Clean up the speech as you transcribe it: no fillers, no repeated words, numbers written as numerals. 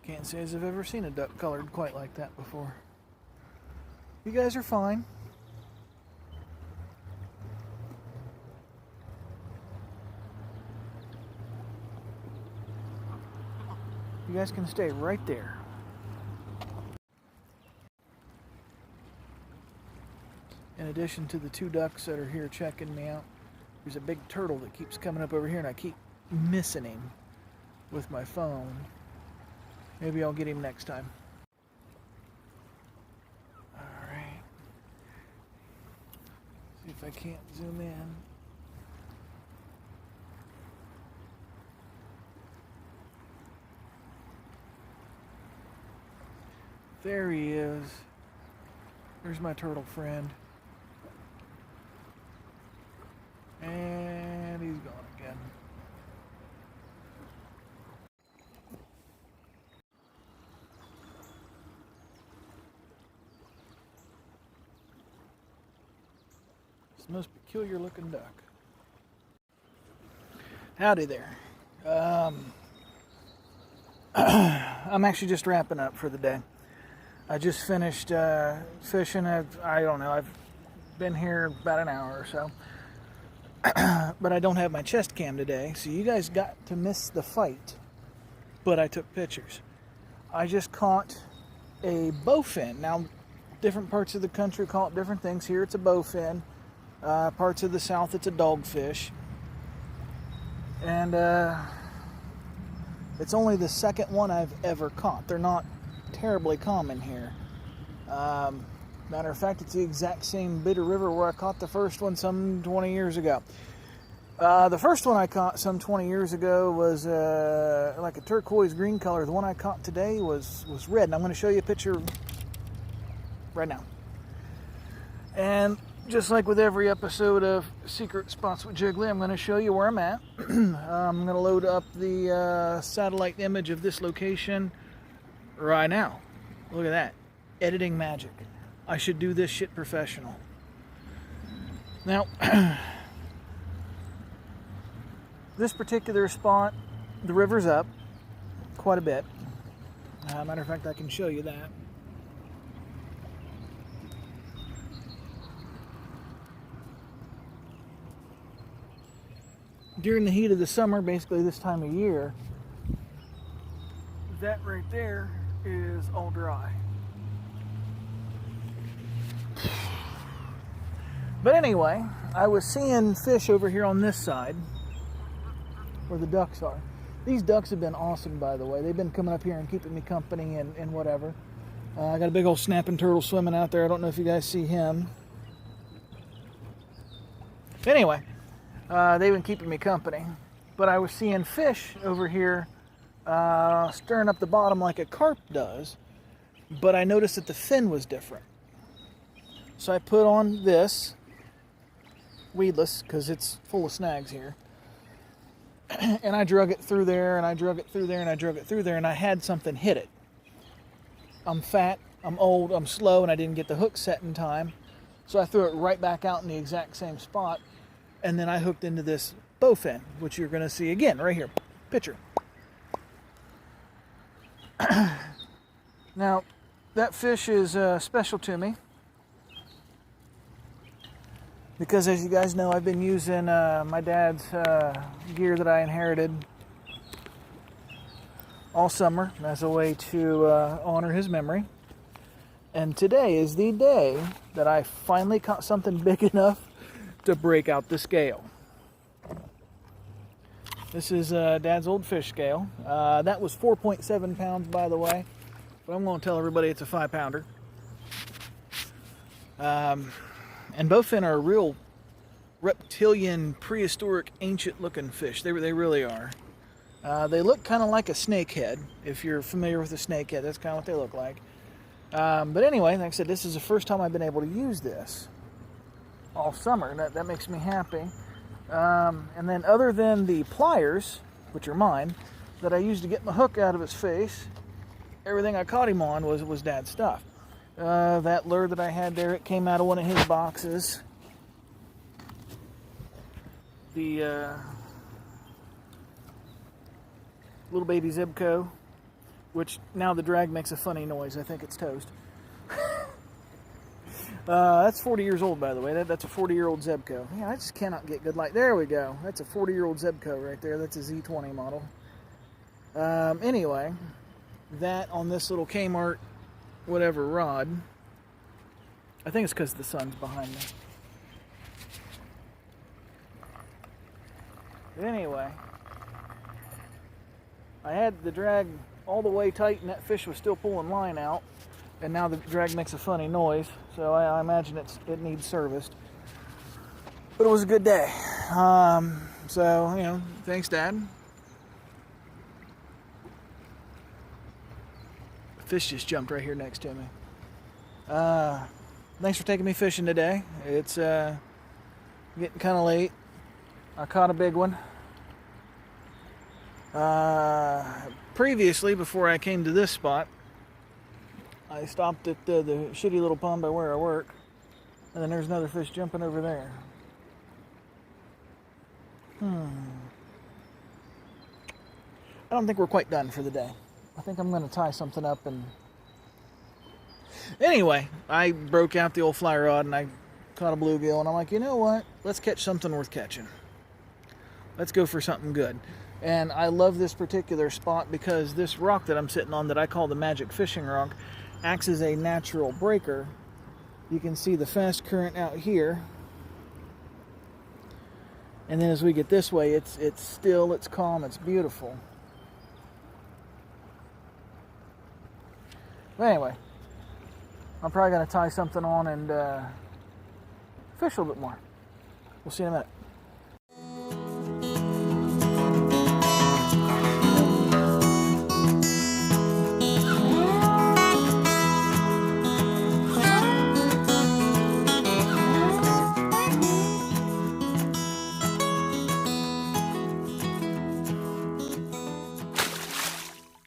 Can't say as I've ever seen a duck colored quite like that before. You guys are fine. You guys can stay right there. In addition to the two ducks that are here checking me out, there's a big turtle that keeps coming up over here and I keep missing him with my phone. Maybe I'll get him next time. Alright. See if I can't zoom in. There he is. There's my turtle friend. And he's gone again. It's the most peculiar looking duck. Howdy there. I'm actually just wrapping up for the day. I just finished fishing. I don't know, I've been here about an hour or so. But I don't have my chest cam today, so you guys got to miss the fight. But I took pictures. I just caught a bowfin. Now, different parts of the country call it different things. Here it's a bowfin. Parts of the south it's a dogfish. And it's only the second one I've ever caught. They're not terribly common here. Matter of fact, it's the exact same bit of river where I caught the first one some 20 years ago. The first one I caught some 20 years ago was like a turquoise green color. The one I caught today was red, and I'm going to show you a picture right now. And just like with every episode of Secret Spots with Jiggly, I'm going to show you where I'm at. I'm going to load up the satellite image of this location right now. Look at that. Editing magic. I should do this shit professional. Now, this particular spot, the river's up quite a bit. Matter of fact, I can show you that. During the heat of the summer, basically this time of year, that right there is all dry. But anyway, I was seeing fish over here on this side where the ducks are. These ducks have been awesome, by the way. They've been coming up here and keeping me company and whatever. I got a big old snapping turtle swimming out there. I don't know if you guys see him. Anyway, they've been keeping me company. But I was seeing fish over here stirring up the bottom like a carp does. But I noticed that the fin was different. So I put on this, weedless, because it's full of snags here. And I drug it through there, and I drug it through there, and I drug it through there, and I had something hit it. I'm fat, I'm old, I'm slow, and I didn't get the hook set in time. So I threw it right back out in the exact same spot, and then I hooked into this bowfin, which you're going to see again right here. Picture. Now, that fish is special to me. Because as you guys know, I've been using my dad's gear that I inherited all summer as a way to honor his memory. And today is the day that I finally caught something big enough to break out the scale. This is Dad's old fish scale. That was 4.7 pounds, by the way. But I'm going to tell everybody it's a 5-pounder. And bowfin are a real reptilian, prehistoric, ancient-looking fish. They really are. They look kind of like a snakehead. If you're familiar with a snakehead, that's kind of what they look like. But anyway, like I said, this is the first time I've been able to use this all summer. That makes me happy. And then other than the pliers, which are mine, that I used to get my hook out of his face, everything I caught him on was Dad's stuff. That lure that I had there, it came out of one of his boxes. The little baby Zebco which now the drag makes a funny noise. I think it's toast. That's 40 years old, by the way. That's a 40-year-old Zebco. Yeah, I just cannot get good light. There we go. That's a 40-year-old Zebco right there. That's a Z20 model. Anyway, that on this little Kmart whatever rod. I think it's because the sun's behind me. But anyway, I had the drag all the way tight and that fish was still pulling line out. And now the drag makes a funny noise, so I imagine it needs serviced. But it was a good day. So, you know, thanks, Dad. The fish just jumped right here next to me. Thanks for taking me fishing today. It's getting kind of late. I caught a big one. Previously, before I came to this spot, I stopped at the shitty little pond by where I work, and then there's another fish jumping over there. I don't think we're quite done for the day. I think I'm going to tie something up and... Anyway, I broke out the old fly rod and I caught a bluegill, and I'm like, you know what? Let's catch something worth catching. Let's go for something good. And I love this particular spot because this rock that I'm sitting on that I call the magic fishing rock acts as a natural breaker. You can see the fast current out here, and then as we get this way, it's still, it's calm, it's beautiful. But anyway, I'm probably going to tie something on and fish a little bit more. We'll see you in a minute.